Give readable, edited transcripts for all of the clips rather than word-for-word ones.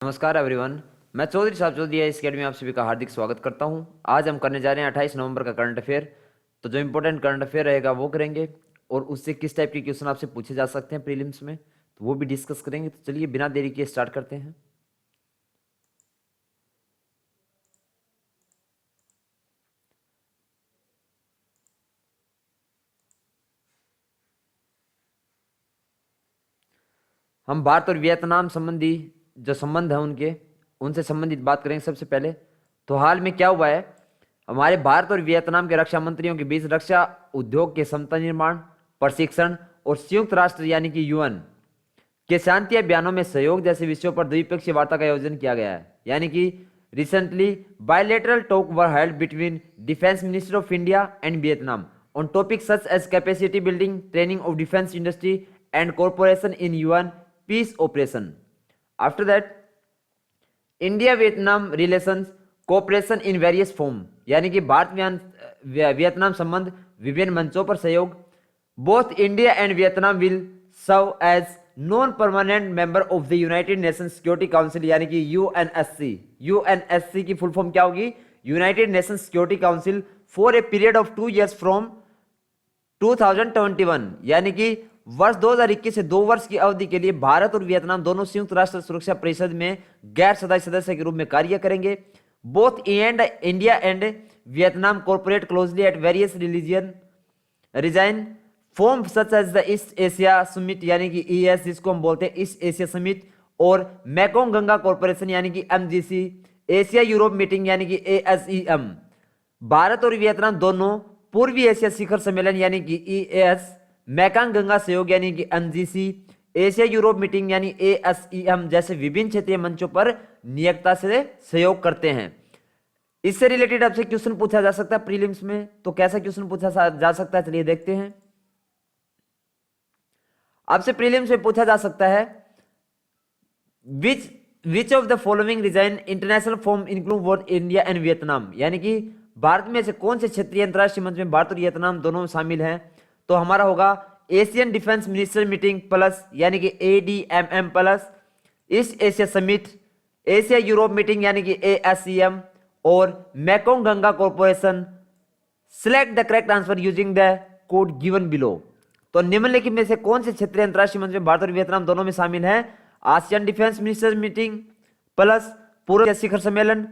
नमस्कार एवरीवन। मैं चौधरी साहब चौधरी इस अकेडमी में आप सभी का हार्दिक स्वागत करता हूं। आज हम करने जा रहे हैं 28 नवंबर का करंट अफेयर। तो जो इंपॉर्टेंट करंट अफेयर रहेगा वो करेंगे और उससे किस टाइप के क्वेश्चन आपसे पूछे जा सकते हैं प्रीलिम्स में, तो वो भी डिस्कस करेंगे। तो चलिए बिना देरी के स्टार्ट करते हैं। हम भारत और वियतनाम संबंधी जो संबंध है उनसे संबंधित बात करेंगे सबसे पहले। तो हाल में क्या हुआ है, हमारे भारत और वियतनाम के रक्षा मंत्रियों के बीच रक्षा उद्योग के क्षमता निर्माण, प्रशिक्षण और संयुक्त राष्ट्र यानी कि यूएन के शांति अभियानों में सहयोग जैसे विषयों पर द्विपक्षीय वार्ता का आयोजन किया गया है। यानी कि recently bilateral talk were held between defence minister of India and Vietnam on topic such as capacity building, training of defence industry and corporation in UN peace operation. After that India Vietnam relations cooperation in various form, यानी कि Bharat Vietnam संबंध विभिन्न मंचों पर सहयोग। Both India and Vietnam will serve as non permanent member of the United Nation Security Council, यानी कि UNSC. UNSC की फुल फॉर्म क्या होगी? United Nation Security council for a period of 2 years from 2021, यानी कि वर्ष 2021 से 2 वर्ष की अवधि के लिए भारत और वियतनाम दोनों संयुक्त राष्ट्र सुरक्षा परिषद में गैर सदस्य सदस्य के रूप में कार्य करेंगे। Both India and Vietnam corporate closely at various region form such as the East Asia summit, यानी कि ईएस जिसको हम बोलते हैं ईस्ट एशिया समिट, और मैकोंग गंगा कॉर्पोरेशन यानी कि एमजीसी, एशिया यूरोप मीटिंग यानी कि एएसईएम। भारत और वियतनाम दोनों पूर्वी एशिया शिखर सम्मेलन यानी कि ईएएस, मैकांग गंगा सहयोग यानी कि एमजीसी, एशिया यूरोप मीटिंग यानी एएसईएम जैसे विभिन्न क्षेत्रीय मंचों पर नियमितता से सहयोग करते हैं। इससे रिलेटेड आपसे क्वेश्चन पूछा जा सकता है प्रीलिम्स में। तो कैसा क्वेश्चन पूछा जा सकता है, चलिए देखते हैं। आपसे प्रीलिम्स में पूछा जा सकता है which of the following region international form include both India and Vietnam, यानी कि भारत में से कौन से क्षेत्रीय अंतरराष्ट्रीय मंच में भारत और वियतनाम दोनों शामिल हैं। तो हमारा होगा Asian defence minister meeting plus, यानी कि ADMM plus, east Asia summit, Asia Europe meeting यानी कि एएससीएम, और Mekong Ganga corporation. Select the correct answer using the code given below. तो निम्नलिखित में से कौन से क्षेत्रीय अंतरराष्ट्रीय मंच में भारत और वियतनाम दोनों में शामिल है? ASEAN defence ministers meeting plus पूर्व एशिया शिखर सम्मेलन,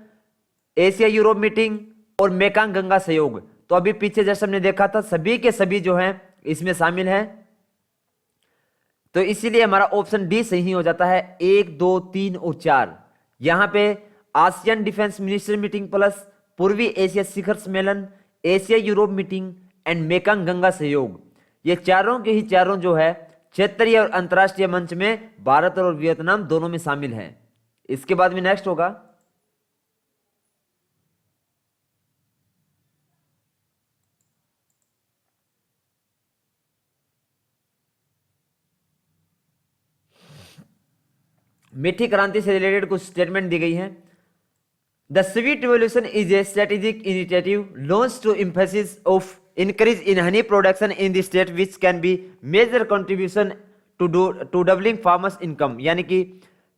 एशिया यूरोप मीटिंग और मेकांग गंगा सहयोग। तो अभी पीछे जैसे हमने देखा था सभी के सभी जो हैं इसमें शामिल हैं। तो इसीलिए हमारा ऑप्शन डी सही हो जाता है। 1, 2, 3 और 4 यहां पे ASEAN defence minister meeting plus पूर्वी एशिया शिखर सम्मेलन, Asia Europe meeting and Mekong Ganga सहयोग, ये चारों के ही चारों जो है क्षेत्रीय और अंतरराष्ट्रीय मंच में भारत और वियतनाम दोनों में शामिल हैं। इसके बाद में नेक्स्ट होगा मीठी क्रांति से रिलेटेड कुछ स्टेटमेंट दी गई हैं। The sweet revolution is a strategic initiative launch to emphasis of increase in honey production in the state which can be major contribution to doubling farmers income, यानी कि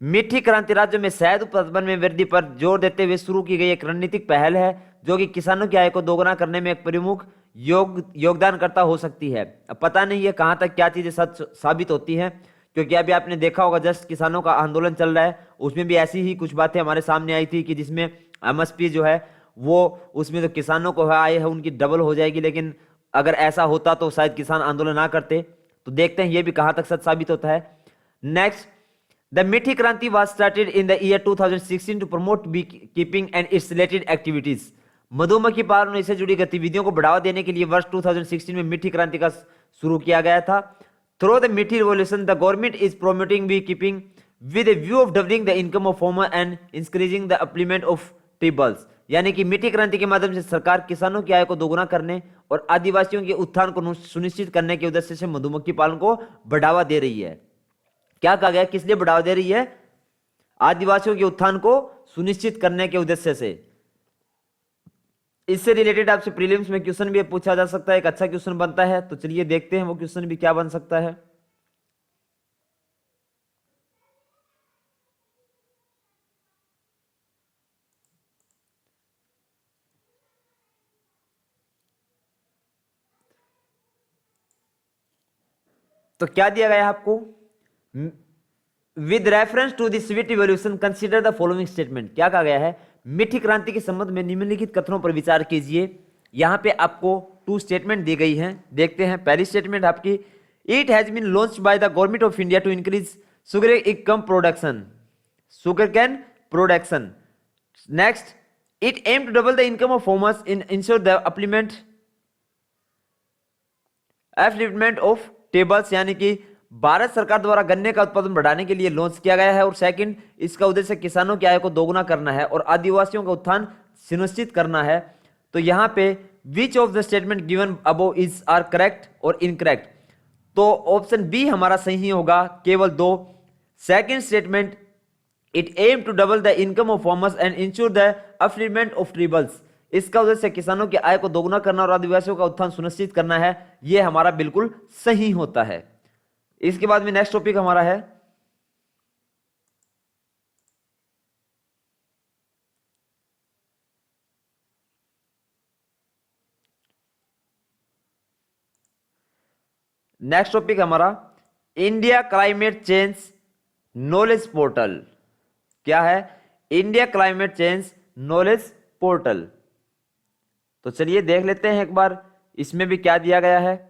मीठी क्रांति राज्यों में शहद उत्पादन में वृद्धि पर जोर देते हुए शुरू की गई एक रणनीतिक पहल है जो कि किसानों की आय को दोगुना करने में एक प्रमुख योगदानकर्ता हो सकती है। अब पता नहीं है कहां तक क्या चीजें सच साबित होती हैं, क्योंकि अभी आपने देखा होगा जस्ट किसानों का आंदोलन चल रहा है, उसमें भी ऐसी ही कुछ बातें हमारे सामने आई थी कि जिसमें एमएसपी जो है वो उसमें तो किसानों को आय है उनकी डबल हो जाएगी, लेकिन अगर ऐसा होता तो शायद किसान आंदोलन ना करते। तो देखते हैं ये भी कहां तक सच साबित होता है। नेक्स्ट, द मीठी क्रांति was started in the year 2016 to promote bee keeping and its related activities. मधुमक्खी पालन और इससे जुड़ी गतिविधियों को बढ़ावा देने के लिए वर्ष 2016 में मीठी क्रांति का शुरू किया गया था। Through the Meethi revolution the government is promoting bee keeping with a view of doubling the income of farmer and increasing the upliftment of tribals, यानी कि मीठी क्रांति के माध्यम से सरकार किसानों की आय को दोगुना करने और आदिवासियों के उत्थान को सुनिश्चित करने के उद्देश्य से मधुमक्खी पालन को बढ़ावा दे रही है। क्या कहा गया, किस लिए बढ़ावा दे रही है? आदिवासियों के उत्थान को सुनिश्चित करने के उद्देश्य से। इससे रिलेटेड आपसे प्रीलिम्स में क्वेश्चन भी पूछा जा सकता है, एक अच्छा क्वेश्चन बनता है। तो चलिए देखते हैं वो क्वेश्चन भी क्या बन सकता है। तो क्या दिया गया है आपको, with reference to the sweet revolution consider the following statement. क्या कहा गया है, मीठी क्रांति के संबंध में निम्नलिखित कथनों पर विचार कीजिए। यहां पे आपको 2 स्टेटमेंट दी गई हैं, देखते हैं। पहली स्टेटमेंट आपकी, it has been launched by the government of India to increase sugar income production, sugar cane production. Next, it aim to double the income of farmers in ensure the upliftment of tables, यानी कि भारत सरकार द्वारा गन्ने का उत्पादन बढ़ाने के लिए लॉन्च किया गया है। और सेकंड, इसका उद्देश्य किसानों की आय को दोगुना करना है और आदिवासियों का उत्थान सुनिश्चित करना है। तो यहां पे which of the statement given above is are correct और इनकरेक्ट, तो ऑप्शन बी हमारा सही होगा, केवल 2। Second statement, it aim to double the income of farmers and ensure the upliftment of tribals, इसका उद्देश्य किसानों की आय को दोगुना करना और आदिवासियों का उत्थान सुनिश्चित करना है, यह हमारा बिल्कुल सही होता है। इसके बाद में नेक्स्ट टॉपिक हमारा है India climate change knowledge portal. क्या है, India climate change knowledge portal. तो चलिए देख लेते हैं एक बार इसमें भी क्या दिया गया है।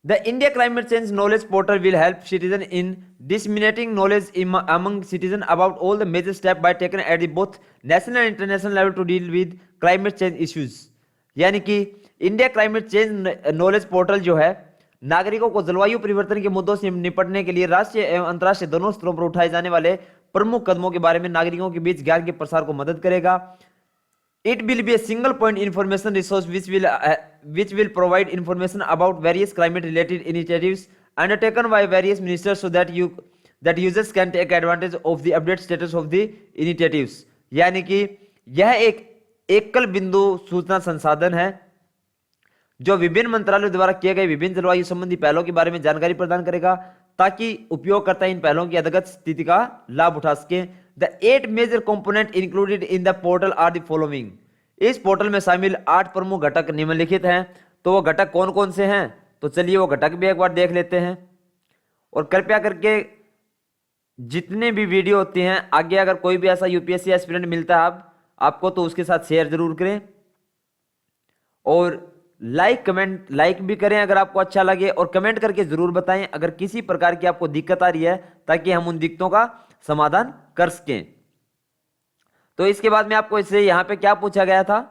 The India Climate Change Knowledge Portal will help citizens in disseminating knowledge among citizens about all the major steps by taken at the both national and international level to deal with climate change issues। यानी कि India climate change knowledge portal जो है, नागरिकों को जलवायु परिवर्तन के मुद्दों से निपटने के लिए राष्ट्रीय एवं अंतर्राष्ट्रीय दोनों स्तरों पर उठाए जाने वाले प्रमुख कदमों के बारे में नागरिकों के बीच ज्ञान के प्रसार को मदद करेगा। It will be a single point information resource which will provide information about various climate related initiatives undertaken by various ministers so that users can take advantage of the update status of the initiatives। यानी कि यह एक एकल बिंदु सूचना संसाधन है जो विभिन्न मंत्रालयों द्वारा किए गए विभिन्न जलवायु संबंधी पहलों के बारे में जानकारी प्रदान करेगा ताकि उपयोगकर्ता इन पहलों की अद्यतन स्थिति का लाभ उठा सके। The 8 major component included in the portal are the following। इस पोर्टल में शामिल 8 प्रमुख घटक निम्नलिखित हैं। तो वो घटक कौन कौन से हैं, तो चलिए वो घटक भी एक बार देख लेते हैं। और कृपया करके जितने भी वीडियो होती हैं आगे अगर कोई भी ऐसा यूपीएससी एस्पिरेंट मिलता है आपको, तो उसके साथ शेयर जरूर करें और लाइक भी करें अगर आपको अच्छा लगे, और कमेंट करके जरूर बताएं अगर किसी प्रकार की आपको दिक्कत आ रही है ताकि हम उन दिक्कतों का समाधान कर सकें। तो इसके बाद में आपको इससे यहां पे क्या पूछा गया था,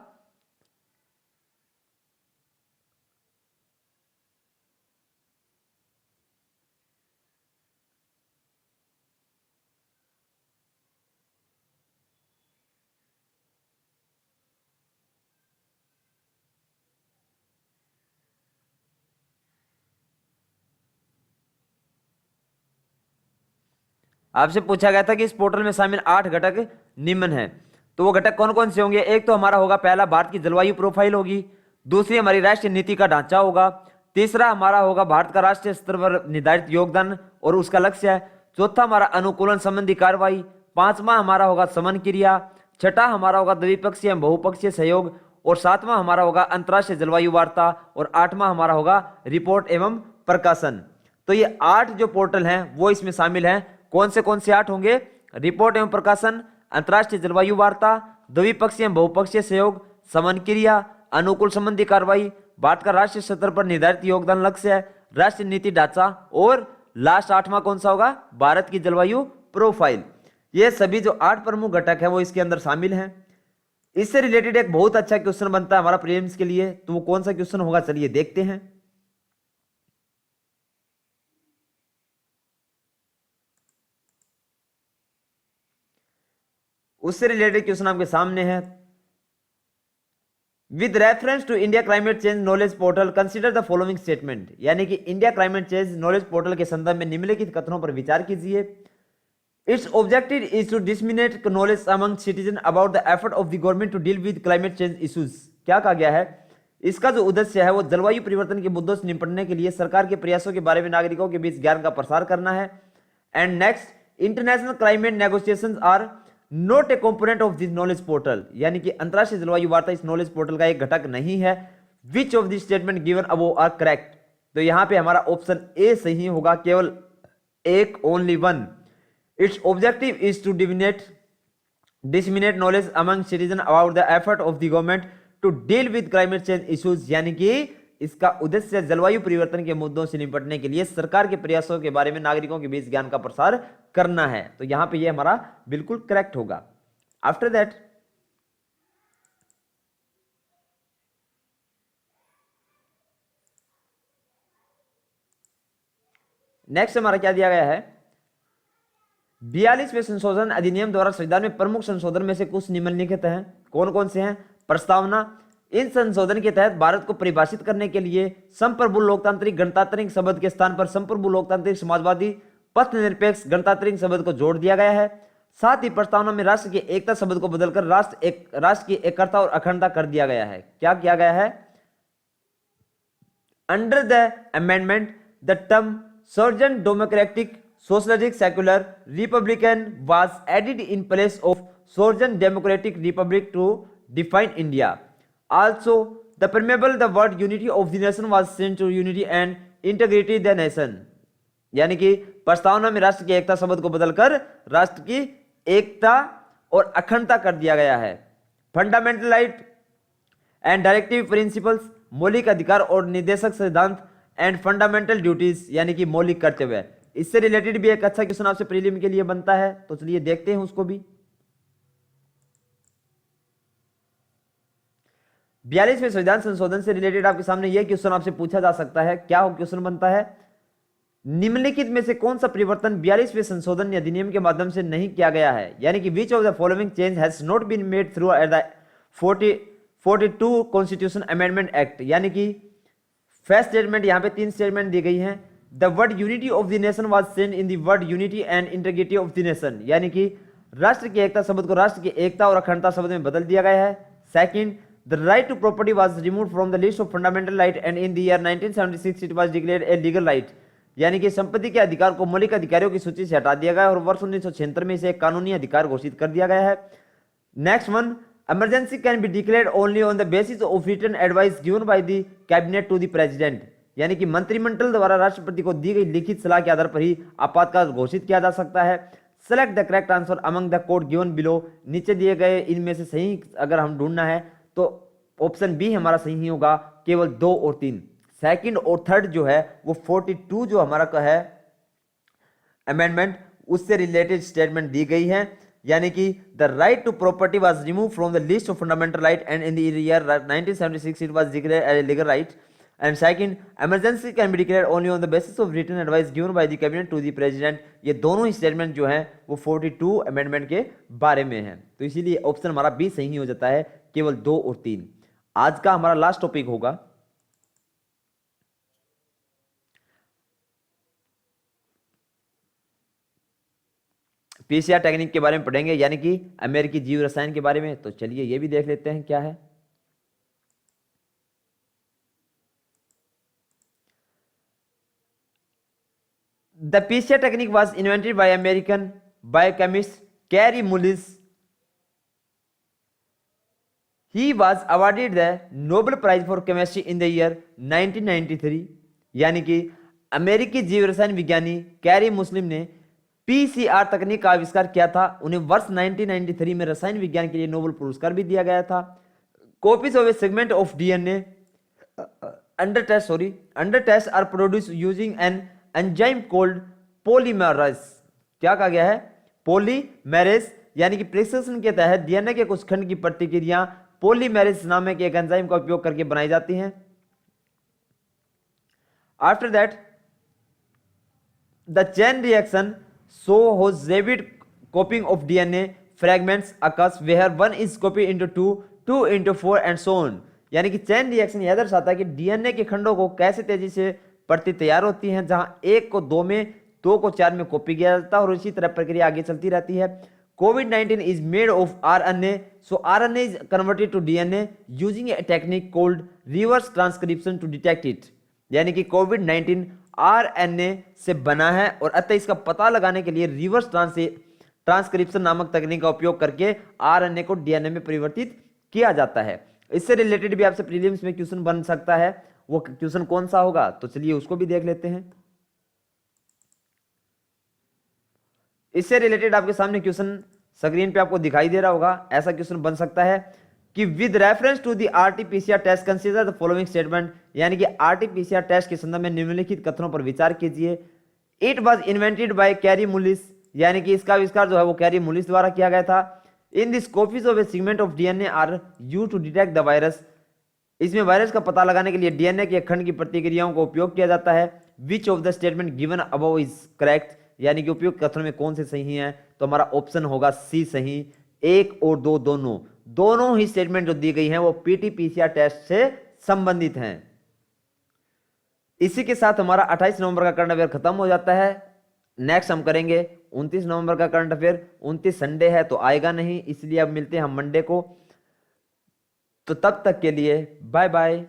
आपसे पूछा गया था कि इस पोर्टल में शामिल 8 घटक निम्न हैं। तो वो घटक कौन कौन से होंगे, एक तो हमारा होगा पहला भारत की जलवायु प्रोफाइल होगी, दूसरी हमारी राष्ट्रीय नीति का ढांचा होगा, तीसरा हमारा होगा भारत का राष्ट्रीय स्तर पर निर्धारित योगदान और उसका लक्ष्य है, चौथा हमारा अनुकूलन संबंधी कार्रवाई, पांचवा हमारा होगा समन क्रिया, छठा हमारा होगा द्विपक्षीय एवं बहुपक्षीय सहयोग, और सातवां हमारा होगा अंतर्राष्ट्रीय जलवायु वार्ता, और आठवां हमारा होगा रिपोर्ट एवं प्रकाशन। तो ये 8 जो पोर्टल हैं वो इसमें शामिल हैं। कौन से 8 होंगे, रिपोर्ट एवं प्रकाशन, अंतर्राष्ट्रीय जलवायु वार्ता, द्विपक्षीय एवं बहुपक्षीय सहयोग, समन क्रिया, अनुकूल संबंधी कार्रवाई, भारत का राष्ट्रीय स्तर पर निर्धारित योगदान लक्ष्य है, राष्ट्रीय नीति ढांचा, और लास्ट 8वां कौन सा होगा, भारत की जलवायु प्रोफाइल। ये सभी जो 8 प्रमुख घटक है वो इसके अंदर शामिल हैं। इससे रिलेटेड एक बहुत अच्छा क्वेश्चन बनता है हमारा प्रीलिम्स के लिए, तो वो कौन सा क्वेश्चन होगा चलिए देखते हैं। उससे रिलेटेड क्वेश्चन आपके सामने है, with reference to India climate change knowledge portal consider the following statement. यानी कि India climate change knowledge portal के संदर्भ में निम्नलिखित कथनों पर विचार कीजिए। Its objective is to disseminate knowledge among citizen about the effort of the government to deal with climate change issues. क्या कहा गया है, इसका जो उद्देश्य है वो जलवायु परिवर्तन के मुद्दों से निपटने के लिए सरकार के प्रयासों के बारे में नागरिकों के बीच ज्ञान का प्रसार करना है। And next, international climate negotiations are not a component of this knowledge portal, यानी कि अंतरराष्ट्रीय जलवायु वार्ता इस नॉलेज पोर्टल का एक घटक नहीं है। Which of this statement given above are correct, तो यहां पे हमारा ऑप्शन ए सही होगा, केवल एक, only one. Its objective is to disseminate knowledge among citizens about the effort of the government to deal with climate change issues, यानी कि इसका उद्देश्य जलवायु परिवर्तन के मुद्दों से निपटने के लिए सरकार के प्रयासों के बारे में नागरिकों के बीच ज्ञान का प्रसार करना है। तो यहां पे ये हमारा बिल्कुल करेक्ट होगा। आफ्टर दैट नेक्स्ट हमारा क्या दिया गया है, 42वें संशोधन अधिनियम द्वारा संविधान में प्रमुख संशोधन में से कुछ निम्नलिखित हैं। कौन कौन से हैं? प्रस्तावना, इन संशोधन के तहत भारत को परिभाषित करने के लिए संप्रभु लोकतांत्रिक गणतांत्रिक शब्द के स्थान पर संप्रभु लोकतांत्रिक समाजवादी पथ निरपेक्ष गणतांत्रिक शब्द को जोड़ दिया गया है। साथ ही प्रस्तावना में राष्ट्र की एकता शब्द को बदलकर राष्ट्र की एकता और अखंडता कर दिया गया है। क्या किया गया है? Under the amendment the term सोवर्जन democratic socialist secular republican was added in place of sovereign democratic republic to define India. Also, the permeable the word unity of the nation was changed to unity and integrity the nation. यानी कि प्रस्तावना में राष्ट्र की एकता शब्द को बदलकर राष्ट्र की एकता और अखंडता कर दिया गया है। Fundamental right and directive principles, मौलिक अधिकार और निर्देशक सिद्धांत, एंड फंडामेंटल ड्यूटीज यानी कि मौलिक कर्तव्य। इससे रिलेटेड भी एक अच्छा क्वेश्चन आपसे प्रीलिम के लिए बनता है, तो चलिए देखते हैं उसको भी। 42वें संविधान संशोधन से रिलेटेड आपके सामने यह क्वेश्चन आपसे पूछा जा सकता है। क्या क्वेश्चन बनता है? निम्नलिखित में से कौन सा परिवर्तन 42वें संशोधन अधिनियम के माध्यम से नहीं किया गया है? यानी कि which of the following change has not been made through the 42 constitution amendment act. यानी कि फर्स्ट स्टेटमेंट, यहां पे 3 स्टेटमेंट दी गई हैं। The word unity of the nation was changed in the word unity and integrity of the nation, यानी कि राष्ट्र की एकता शब्द को राष्ट्र की एकता और अखंडता शब्द में बदल दिया गया है। Second, the right to property was removed from the list of fundamental right and in the year 1976 it was declared a legal right, यानी कि संपत्ति के अधिकार को मौलिक अधिकारों की सूची से हटा दिया गया और वर्ष 1976 में इसे एक कानूनी अधिकार घोषित कर दिया गया है। Next one, emergency can be declared only on the basis of written advice given by the cabinet to the president, यानी कि मंत्रिमंडल द्वारा राष्ट्रपति को दी गई लिखित सलाह के आधार पर ही आपातकाल घोषित किया जा सकता है। Select the correct answer among the code given below, नीचे दिए गए इनमें से सही अगर हम ढूंढना है तो ऑप्शन बी हमारा सही होगा, केवल 2 और 3। सेकंड और थर्ड जो है वो 42 जो हमारा का है अमेंडमेंट, उससे रिलेटेड स्टेटमेंट दी गई है। यानी कि the right to property was remove from the list of fundamental right and in the year 1976 it was declared as a legal right. And second, emergency can be declared only on the basis of written advice given by the cabinet to the president। ये दोनों ही statement जो हैं वो 42 amendment के बारे में हैं, तो इसीलिए ऑप्शन हमारा बी सही हो जाता है, केवल 2 और 3। आज का हमारा लास्ट टॉपिक होगा पीसीआर टेक्निक के बारे में पढ़ेंगे, यानी कि अमेरिकी जीव रसायन के बारे में। तो चलिए ये भी देख लेते हैं क्या है। The PCR technique was invented by American biochemist Carey Mullis. He was awarded the Nobel Prize for Chemistry in the year 1993। यानी कि अमेरिकी जीव रसायन विज्ञानी कैरी मुस्लिम ने पीसीआर तकनीक का आविष्कार किया था। उन्हें वर्ष 1993 में रसायन विज्ञान के लिए नोबेल पुरस्कार भी दिया गया था। Copies of a segment of DNA under test are produce using an enzyme called polymerase. क्या कहा गया है? पॉलीमेरेज, यानी कि प्रिसिशन के तहत डीएनए के कुछ खंड की प्रतिक्रिया पॉलीमेरेज नामक एक एंजाइम का उपयोग करके बनाई जाती हैं। After that the chain reaction show whose rapid copying of DNA fragments occurs where 1 is copy into 2, 2 into 4 and so on. यानी कि चेन रिएक्शन यह दर्शाता है कि डीएनए के खंडों को कैसे तेजी से प्रति तैयार होती हैं, जहां 1 को 2 में, 2 को 4 में कॉपी किया जाता है और इसी तरह प्रक्रिया आगे चलती रहती है। कोविड-19 is made of RNA, so RNA is converted to DNA using a technique called reverse transcription to detect it. यानी कि कोविड-19 आरएनए से बना है और अतः इसका पता लगाने के लिए रिवर्स ट्रांसक्रिप्शन नामक तकनीक का उपयोग करके आरएनए को डीएनए में परिवर्तित किया जाता है। इससे रिलेटेड भी आपसे प्रीलिम्स में क्वेश्चन बन सकता है, वो क्वेश्चन कौन सा होगा तो चलिए उसको भी देख लेते हैं। इससे रिलेटेड आपके सामने क्वेश्चन स्क्रीन पे आपको दिखाई दे रहा होगा। ऐसा क्वेश्चन बन सकता है कि with reference to the RTPCR test consider the following statement, यानी कि आरटीपीसीआर टेस्ट के संदर्भ में निम्नलिखित कथनों पर विचार कीजिए। It was invented by carry मुलिस, यानी कि इसका आविष्कार जो है वो कैरी मुलिस द्वारा किया गया था। In this copies of a segment of DNA are used to detect the virus, इसमें वायरस का पता लगाने के लिए डीएनए के खंड की प्रतिक्रियाओं का उपयोग किया जाता है। Which of the statement given above is correct, यानी कि उपयुक्त कथनों में कौन से सही हैं, तो हमारा ऑप्शन होगा सी सही। 1 और 2 दोनों ही स्टेटमेंट जो दी गई हैं वो पीटीपीसीआर टेस्ट से संबंधित हैं। इसी के साथ हमारा 28 नवंबर का करंट अफेयर खत्म हो जाता है। नेक्स्ट हम करेंगे 29 नवंबर का करंट अफेयर। 29 संडे है तो आएगा नहीं, इसलिए अब मिलते हैं हम मंडे को। तो तब तक के लिए बाय बाय।